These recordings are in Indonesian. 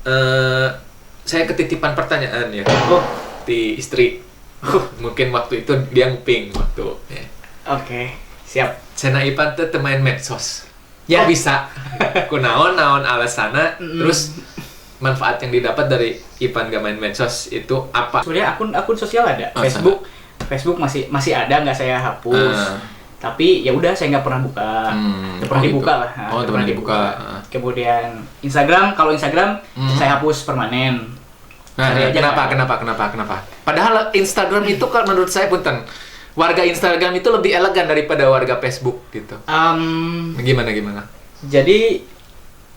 eh saya ketitipan pertanyaan ya. Oh, Di istri. Mungkin waktu itu dia nguping waktu ya. oke, siap. Cena Ipan teh main medsos. Ya. Kok bisa? Kunaon naon alasanna, terus manfaat yang didapat dari Ipan gak main medsos itu apa? Sebenarnya akun sosial ada. Oh, Facebook masih ada, nggak saya hapus. Tapi ya udah saya nggak pernah buka. Nggak pernah gitu. dibuka lah. Oh, Nggak pernah dibuka. Kemudian Instagram, kalau Instagram saya hapus permanen. Nah, Cari aja kenapa? Padahal Instagram itu kan menurut saya punten, warga Instagram itu lebih elegan daripada warga Facebook gitu. Gimana? Jadi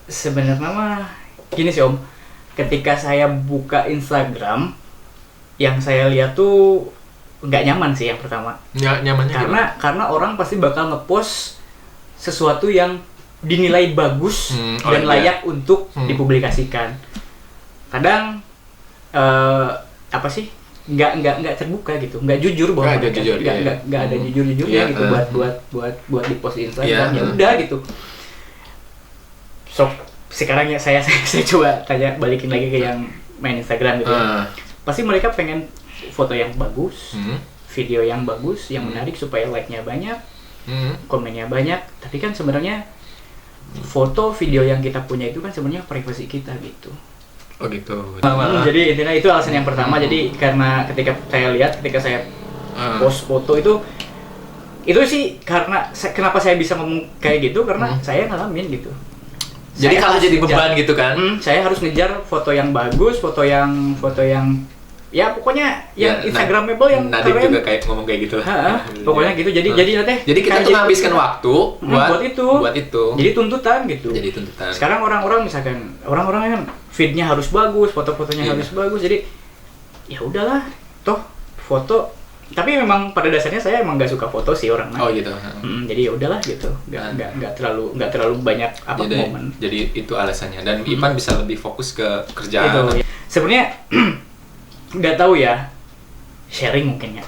sebenarnya mah gini sih Om, ketika saya buka Instagram, yang saya lihat tuh nggak nyaman sih yang pertama. Nyamannya Karena orang pasti bakal ngepost sesuatu yang dinilai bagus dan layak untuk dipublikasikan. Kadang apa sih? Nggak terbuka gitu, nggak jujur bahwa nggak ada jujurnya gitu buat di post di Instagram. Ya udah gitu. So sekarang ya saya coba balikin lagi ke yang main Instagram gitu. Pasti mereka pengen foto yang bagus, video yang bagus, yang menarik supaya like-nya banyak, komennya banyak. Tapi kan sebenarnya foto video yang kita punya itu kan sebenarnya privasi kita gitu. Oh gitu. Jadi intinya itu alasan yang pertama. Jadi karena ketika saya post foto itu sih karena kenapa saya bisa ngomong kayak gitu karena saya ngalamin gitu. Jadi kalau jadi beban gitu kan? Saya harus ngejar foto yang bagus, foto yang ya pokoknya yang Instagramable yang Nadiem keren. juga kayak ngomong kayak gitu. Pokoknya gitu. Jadi kita tuh menghabiskan waktu buat itu. Jadi tuntutan gitu. Jadi tuntutan. Sekarang orang-orang misalkan orang-orang kan feed-nya harus bagus, foto-fotonya harus bagus. Jadi ya udahlah, toh foto. Tapi memang pada dasarnya saya emang nggak suka foto sih orangnya. Oh gitu. Jadi ya udahlah gitu. Nggak terlalu banyak momen. Jadi itu alasannya. Dan Ipan bisa lebih fokus ke kerjaan. Itu. Sebenarnya nggak tahu ya, sharing mungkin ya.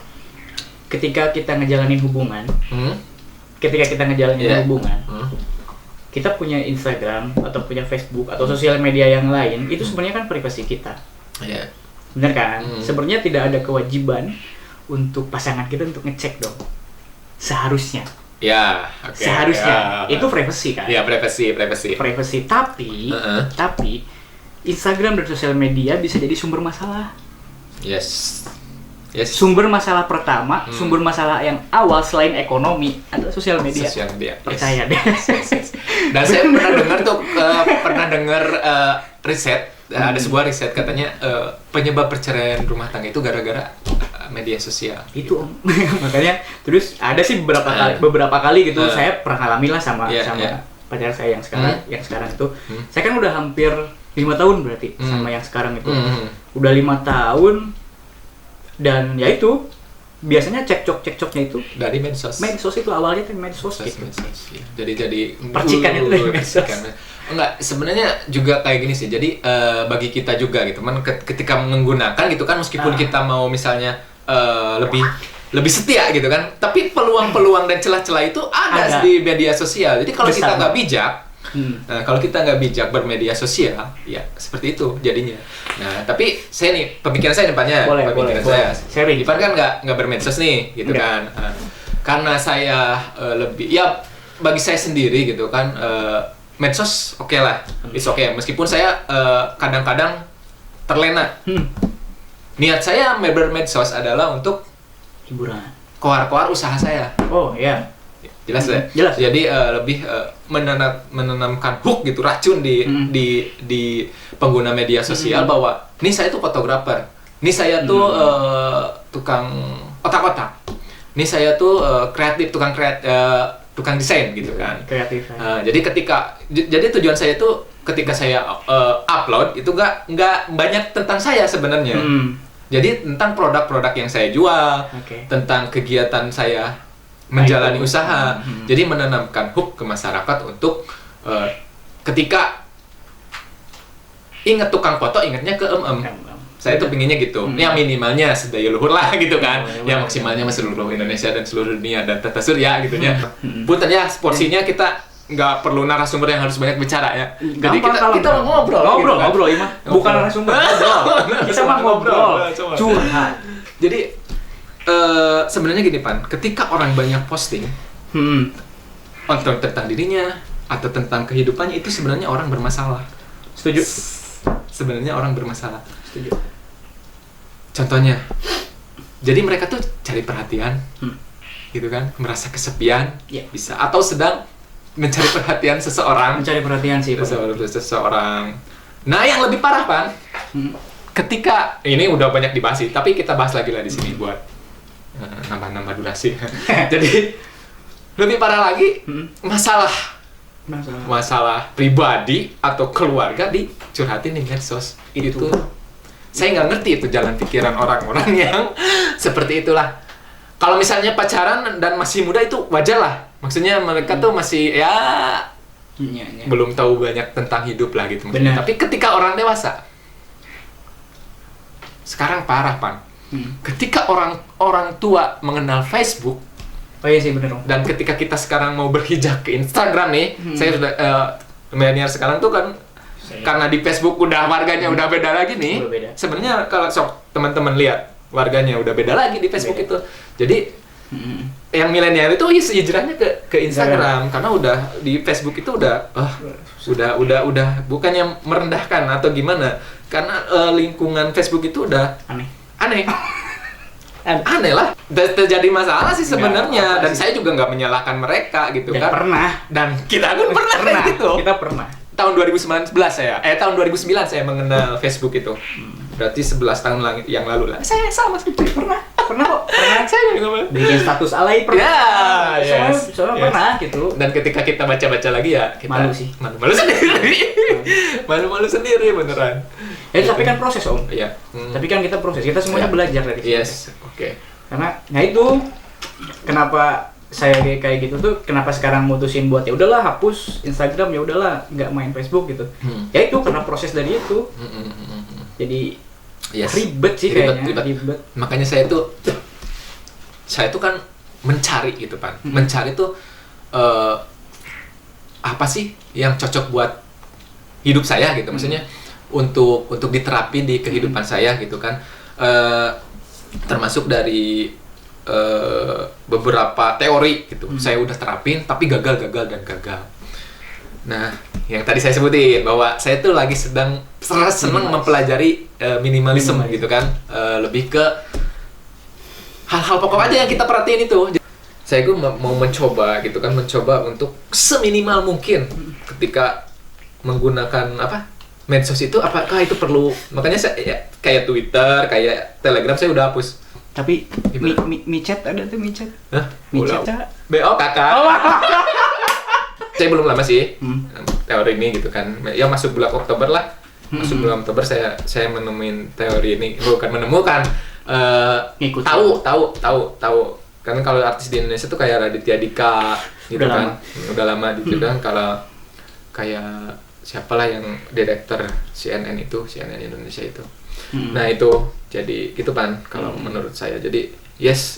Ketika kita ngejalanin hubungan, kita punya Instagram atau punya Facebook atau sosial media yang lain, itu sebenarnya kan privasi kita. Iya. Bener kan? Sebenarnya tidak ada kewajiban untuk pasangan kita untuk ngecek dong. Seharusnya. Ya, oke. Seharusnya. Itu privasi kan? Iya, privasi. Privasi, tapi Instagram dan sosial media bisa jadi sumber masalah. Yes. Sumber masalah pertama, sumber masalah yang awal selain ekonomi adalah sosial media. Percaya deh. Yes. Dan saya pernah dengar riset, ada sebuah riset katanya penyebab perceraian rumah tangga itu gara-gara media sosial. Itu Om. Makanya terus ada sih beberapa kali gitu saya pernah alami lah sama pacar saya yang sekarang itu. Saya kan udah hampir 5 tahun berarti sama yang sekarang itu. Udah 5 tahun dan ya itu biasanya cekcoknya itu dari medsos. Medsos itu awalnya tuh medsos gitu. Ya. Jadi percikannya itu dari medsos. Enggak, sebenarnya juga kayak gini sih. Jadi bagi kita juga gitu, ketika menggunakan gitu kan meskipun kita mau misalnya lebih setia gitu kan, tapi peluang-peluang dan celah-celah itu ada di media sosial. Jadi kalau kita nggak bijak, kalau kita nggak bijak bermedia sosial, ya seperti itu jadinya. Nah, tapi saya nih, pemikiran saya depannya, saya. Ivan kan nggak bermedsos nih, gitu kan. Karena saya lebih, ya bagi saya sendiri gitu kan, medsos oke lah, it's okay. Meskipun saya kadang-kadang terlena. Niat saya bermedsos adalah untuk hiburan, koar-koar usaha saya. Oh iya. Jelas ya. Jelas. Jadi lebih menanamkan hook gitu, racun di pengguna media sosial bahwa nih saya tuh fotografer, nih saya tuh tukang otak-otak, nih saya tuh kreatif, tukang desain gitu kan. Kreatif. Jadi tujuan saya tuh ketika saya upload itu nggak banyak tentang saya sebenarnya. Jadi tentang produk-produk yang saya jual, tentang kegiatan saya menjalani usaha. Jadi menanamkan hook ke masyarakat untuk ketika inget tukang foto, ingetnya ke Saya tuh pinginnya gitu. Yang minimalnya sedaya luhur lah gitu kan. Yang maksimalnya seluruh Indonesia dan seluruh dunia dan tata surya gitu ya. Punten ya, porsinya kita nggak perlu narasumber yang harus banyak bicara ya. Jadi Gampang, kita ngobrol gitu kan. ngobrol Ima. Bukan narasumber, ngobrol. Kita mah ngobrol. Curhat. Jadi sebenarnya gini Pan, ketika orang banyak posting atau tentang dirinya atau tentang kehidupannya, itu sebenarnya orang bermasalah. Setuju. Sebenarnya orang bermasalah. Setuju. Contohnya, jadi mereka tuh cari perhatian, gitu kan, merasa kesepian, bisa, atau sedang mencari perhatian seseorang. Mencari perhatian sih. Seseorang. Nah, yang lebih parah Pan, ketika ini udah banyak dibahas sih, tapi kita bahas lagi lah di sini buat nambah-nambah durasi. Jadi lebih parah lagi, masalah pribadi atau keluarga dicurhatin di medsos. Itu saya nggak ngerti itu jalan pikiran orang-orang yang seperti itulah. Kalau misalnya pacaran dan masih muda itu wajar lah. Maksudnya mereka tuh masih belum tahu banyak tentang hidup lah gitu. Tapi ketika orang dewasa, sekarang parah Pan. Ketika orang tua mengenal Facebook, oh iya sih bener dong. Dan ketika kita sekarang mau berhijrah ke Instagram nih, saya sudah milenial sekarang tuh kan karena di Facebook udah warganya udah beda lagi nih. Sebenarnya kalau teman-teman lihat warganya udah beda lagi di Facebook itu. Jadi yang milenial itu hijrahnya ke Instagram karena udah di Facebook itu udah bukannya merendahkan atau gimana, karena lingkungan Facebook itu udah aneh lah. Terjadi masalah sih sebenarnya, dan saya juga nggak menyalahkan mereka gitu kan. Pernah. Dan kita pun pernah gitu. Kita pernah. Tahun 2009 saya mengenal Facebook itu. Berarti 11 tahun yang lalu lah. Saya sama seperti pernah kok. Saya juga bikin status alay pernah. Soalnya pernah gitu. Dan ketika kita baca-baca lagi ya kita malu sih. Malu sendiri. Malu sendiri beneran. Tapi kan proses Om. Iya. Tapi kan kita proses. Kita semuanya belajar dari situ. Yes. Oke. Karena itu kenapa saya kayak gitu tuh, kenapa sekarang mutusin buat ya udahlah hapus Instagram, ya udahlah nggak main Facebook gitu. Ya itu karena proses dari itu. Jadi ribet sih kayaknya. Ribet. Makanya saya tuh kan mencari gitu Pan. Mencari tuh apa sih yang cocok buat hidup saya gitu. Maksudnya untuk diterapin di kehidupan saya gitu kan. Termasuk dari beberapa teori gitu. Saya udah terapin tapi gagal. Nah, yang tadi saya sebutin bahwa saya tuh lagi senang mempelajari minimalism gitu kan. Lebih ke hal-hal pokok aja yang kita perhatiin itu. Saya mau mencoba gitu kan, mencoba untuk seminimal mungkin ketika menggunakan medsos itu, apakah itu perlu. Makanya saya kayak Twitter, kayak Telegram saya udah hapus. Tapi micet ada tuh micet. Hah? Micet BO kakak. Saya belum lama sih teori ini gitu kan. Ya masuk bulan Oktober lah. Masuk bulan Oktober saya menemuin teori ini. Bukan menemukan. Tahu. Karena kalau artis di Indonesia tuh kayak Raditya Dika gitu kan. Udah lama gitu kan. Kalau kayak siapalah yang direktur CNN Indonesia itu. Nah itu jadi gitu Pan kalau menurut saya. Jadi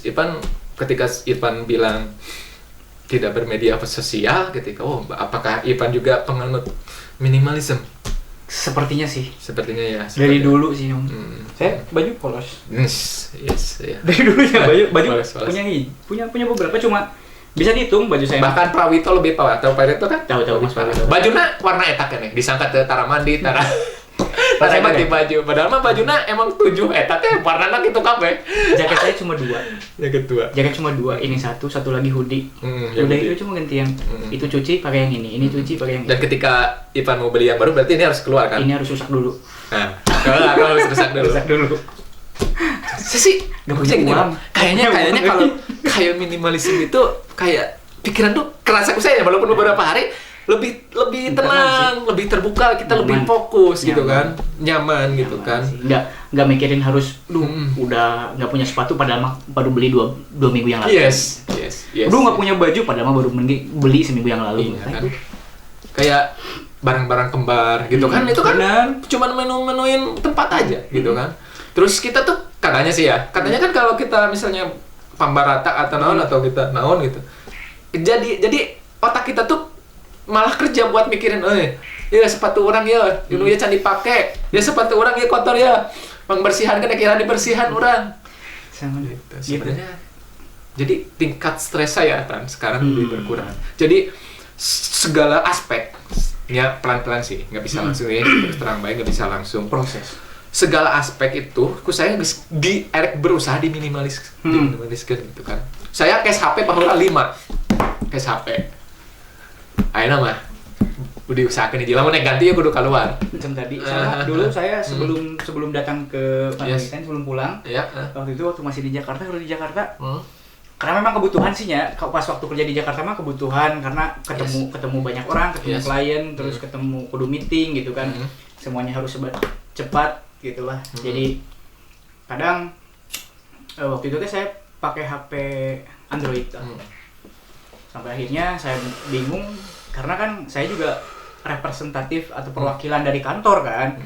Ipan, ketika Ipan bilang tidak bermedia sosial ketika apakah Ipan juga penganut minimalism? Sepertinya sih. Sepertinya ya. Dari dulu sih Om. Saya baju polos. Yes. Dari dulu ya baju polos. punya beberapa, cuma bisa dihitung baju saya. Bahkan Prawito lebih tahu Prawito kan? Tahu Mas Prawito. Bajuna warna etak kan nih, disangka teu tara mandi tara. Saya ganti baju, padahal mah bajuna emang 7 etatnya warna gitu kabeh. Jaket saya cuma 2. Jaket cuma 2, ini satu lagi hoodie. Udah itu cuma ganti yang itu cuci pakai yang ini cuci pakai yang ini. Dan ketika Ivan mau beli yang baru berarti ini harus keluar kan? Ini harus rusak dulu. Nah, kalau harus rusak dulu. Saya sih nggak punya gini. Kayaknya kalau kayak minimalisme itu kayak pikiran tuh kerasa ke saya walaupun beberapa hari lebih tenang, lebih terbuka, kita nyaman, lebih fokus gitu kan, nyaman gitu kan. Nggak mikirin harus, udah nggak punya sepatu padahal baru beli 2 minggu yang lalu. Yes. Nggak punya baju padahal baru beli seminggu yang lalu. Iya, kan? Kayak barang-barang kembar gitu kan, itu kan cuma menuin tempat aja gitu kan. Terus kita tuh katanya kan kalau kita misalnya pambarata atau naon atau kita naon gitu, jadi otak kita tuh malah kerja buat mikirin, ya sepatu orang ya, ya can dipakai, ya sepatu orang ya kotor ya, membersihkan kira dibersihan orang. Sama Gitu. Sebenarnya, jadi tingkat stres saya sekarang lebih berkurang. Jadi segala aspek, ya pelan-pelan sih, nggak bisa langsung ya, terus terang baik nggak bisa langsung. proses. Segala aspek itu, saya berusaha diminimaliskan gitu kan. Saya case HP bahwa 5 case HP. Ayo mah, udah usahakan nih, lamun ganti ya kudu keluar. Macam tadi, dulu saya sebelum datang ke Panjaitan, sebelum pulang, waktu itu waktu masih di Jakarta, karena memang kebutuhan sih ya, pas waktu kerja di Jakarta mah kebutuhan, karena ketemu banyak orang, ketemu klien, terus ketemu kudu meeting gitu kan, semuanya harus cepat gitulah. Jadi kadang waktu itu saya pakai HP Android sampai akhirnya saya bingung karena kan saya juga representatif atau perwakilan dari kantor kan.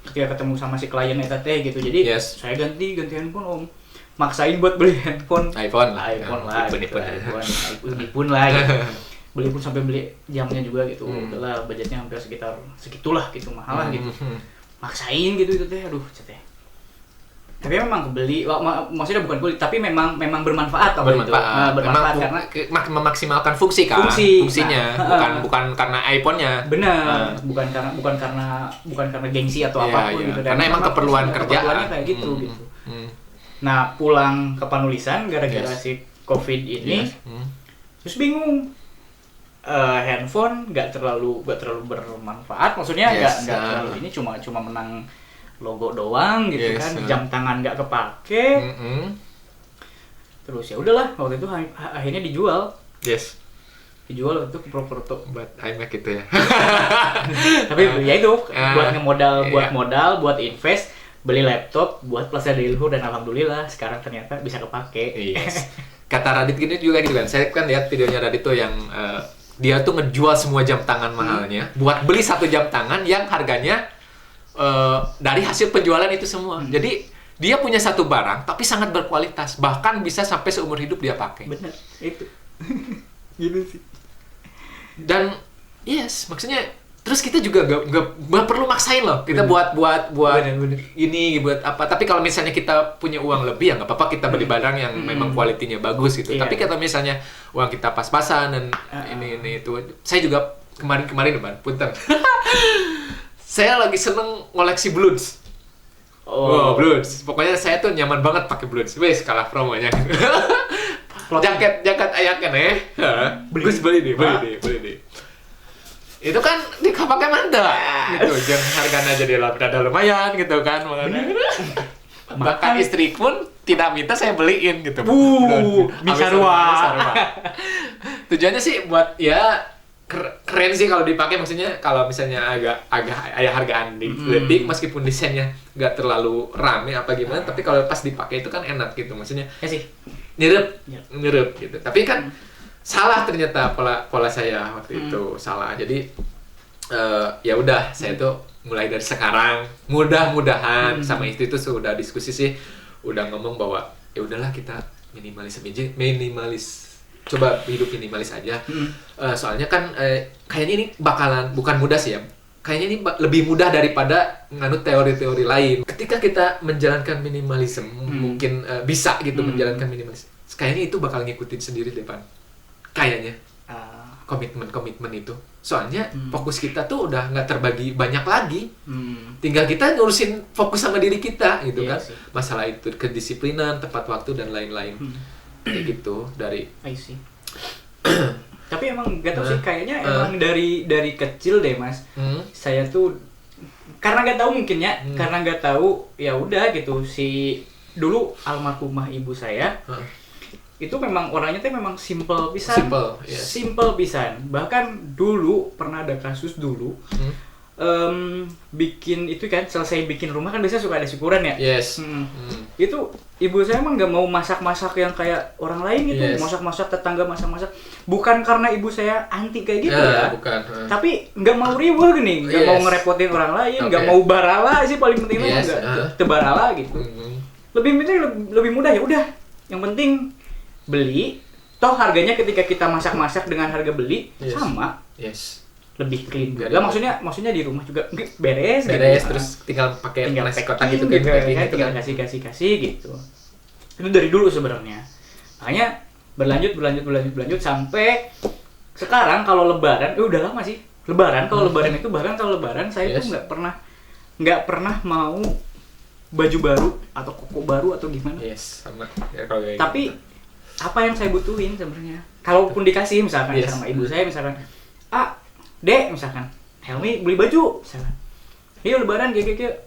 Ketika ketemu sama si klien eta teh gitu, jadi saya ganti handphone maksain buat beli iPhone lah gitu. Beli pun sampai beli jamnya juga gitu. Udahlah budgetnya hampir sekitar segitulah gitu, mahal lah gitu. Maksain gitu itu teh, aduh ceteh. Tapi memang kebeli, maksudnya bukan beli, tapi memang bermanfaat kalau itu. Bermanfaat karena memaksimalkan fungsinya, bukan karena iPhone-nya. Benar, bukan karena gengsi atau apapun gitu. Karena emang keperluan kerjaan. Keperluannya kayak gitu. Nah, pulang ke penulisan gara-gara si Covid ini, terus bingung. Handphone nggak terlalu bermanfaat, maksudnya nggak terlalu ini, cuma menang logo doang gitu kan, jam tangan nggak kepake. Terus ya udahlah, waktu itu akhirnya dijual. Dijual waktu itu ke Properto buat iMac gitu ya. Tapi ya itu buat modal, buat invest, beli laptop buat Plaza dari luhur, dan alhamdulillah sekarang ternyata bisa kepake. Kata Radit gini juga gitu kan, saya kan lihat videonya Radit tuh yang dia tuh ngejual semua jam tangan mahalnya buat beli satu jam tangan yang harganya dari hasil penjualan itu semua. Jadi dia punya satu barang tapi sangat berkualitas, bahkan bisa sampai seumur hidup dia pakai. Bener, itu. Gitu sih. Dan maksudnya terus kita juga gak perlu maksain loh kita buat bener. Ini buat apa. Tapi kalau misalnya kita punya uang lebih ya nggak apa-apa kita beli barang yang memang kualitinya bagus gitu. Tapi kalau misalnya uang kita pas-pasan dan ini itu, saya juga kemarin punten. Saya lagi seneng ngoleksi Bloods. Bloods. Pokoknya saya tuh nyaman banget pakai Bloods. Wes kalah promonya. jaket ayakan Gus beli deh. Itu kan dipakai mantap gitu, jangan harganya jadi rada lumayan gitu kan. Bahkan istri pun tidak minta saya beliin gitu. Misarwa. Tujuannya sih buat ya keren sih kalau dipakai, maksudnya kalau misalnya agak hargaan dikit, meskipun desainnya nggak terlalu rame apa gimana, tapi kalau pas dipakai itu kan enak gitu, maksudnya nyerep gitu. Tapi kan salah ternyata pola saya waktu itu salah. Jadi ya udah, saya tuh mulai dari sekarang mudah-mudahan sama istri itu sudah diskusi sih, udah ngomong bahwa ya udahlah kita minimalis, coba hidup minimalis aja. Soalnya kan kayaknya ini bukan mudah sih ya. Kayaknya ini lebih mudah daripada nganut teori-teori lain. Ketika kita menjalankan minimalisme, mungkin bisa gitu menjalankan minimalisme. Kayaknya itu bakal ngikutin sendiri depan. Kayaknya komitmen itu, soalnya fokus kita tuh udah nggak terbagi banyak lagi, tinggal kita ngurusin fokus sama diri kita gitu kan. Masalah itu kedisiplinan, tepat waktu dan lain-lain kayak gitu dari. I see. Tapi emang nggak tahu sih, kayaknya emang dari kecil deh Mas, saya tuh karena nggak tahu mungkin ya, karena nggak tahu ya udah gitu. Si dulu almarhumah ibu saya itu memang orangnya tuh memang simple pisan. Simple pisan. Bahkan dulu pernah ada kasus dulu bikin itu kan, selesai bikin rumah kan biasanya suka ada syukuran ya. Itu ibu saya emang nggak mau masak-masak yang kayak orang lain gitu. Masak-masak tetangga, masak-masak. Bukan karena ibu saya anti kayak gitu ya. Bukan. Tapi nggak mau riweuh gini, nggak mau ngerepotin orang lain, nggak mau barala sih paling penting mah nggak tebarala gitu. Lebih mudah ya udah. Yang penting beli, toh harganya ketika kita masak-masak dengan harga beli sama. lebih clean juga. Maksudnya di rumah juga beres gitu. Terus tinggal pakai nasi kotak gitu kan, kan. tinggal kasih gitu. Itu dari dulu sebenarnya. Makanya berlanjut sampai sekarang kalau lebaran, udah lama sih. Kalau lebaran saya tuh nggak pernah mau baju baru atau koko baru atau gimana. Yes, sama. Ya, kalau kayak tapi gitu. Apa yang saya butuhin sebenarnya? Kalaupun dikasih misalkan sama ibu saya misalkan, Dek misalkan, Helmi beli baju misalkan. Iya lebaran kayak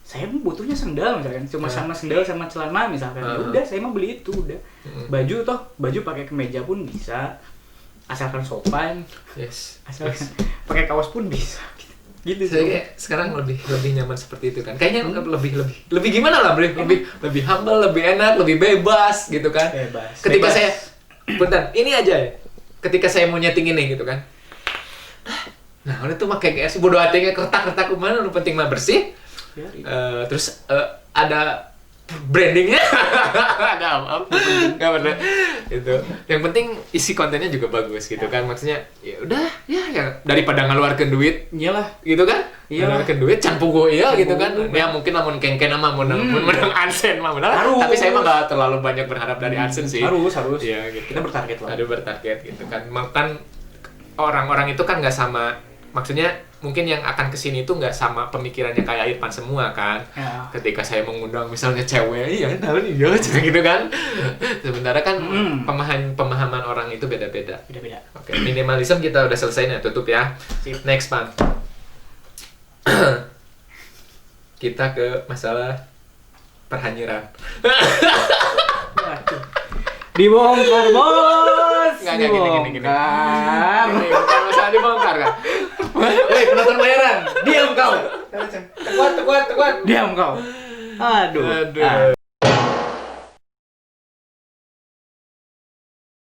saya butuhnya sendal misalkan, cuma sama sendal sama celana misalkan. Ya udah saya mau beli itu udah. Baju pakai kemeja pun bisa. Asalkan sopan. Yes. Asalkan pakai kaos pun bisa. Gitu saya kayak sekarang lebih nyaman seperti itu kan. Kayaknya lebih gimana lah, Bre? Lebih humble, lebih enak, lebih bebas gitu kan. Ketika saya ini aja ya. Ketika saya mau nyeting ini gitu kan. Nah, udah tuh pakai kayak bodo hatinya kertak kemana, lu penting mah bersih. Terus ada brandingnya, ada apa? Nggak bener. Itu. Yang penting isi kontennya juga bagus gitu kan. Maksudnya ya udah ya daripada ngeluarkan duit, iyalah, gitu kan? Ngeluarkan duit can pugu iya gitu kan. Ya mungkin lamun kengken mah menang AdSense mah benar. Tapi saya mah nggak terlalu banyak berharap dari AdSense sih. Harus. Iya gitu. Kita bertarget lah. Ada bertarget gitu kan. Makan orang-orang itu kan nggak sama. Maksudnya mungkin yang akan kesini itu nggak sama pemikirannya kayak Irfan semua kan. Ketika saya mengundang misalnya cewek, iya gitu kan. Sementara kan pemahaman orang itu beda-beda. Oke, minimalism kita udah selesai nih, tutup ya. Sip. Next Pan. Kita ke masalah perhanyiran. Dibongkar bos. Nggak gini. Bukan masalah dibongkar kan. Woi, penonton bayaran, diam kau. Teguat. Diam kau. Aduh.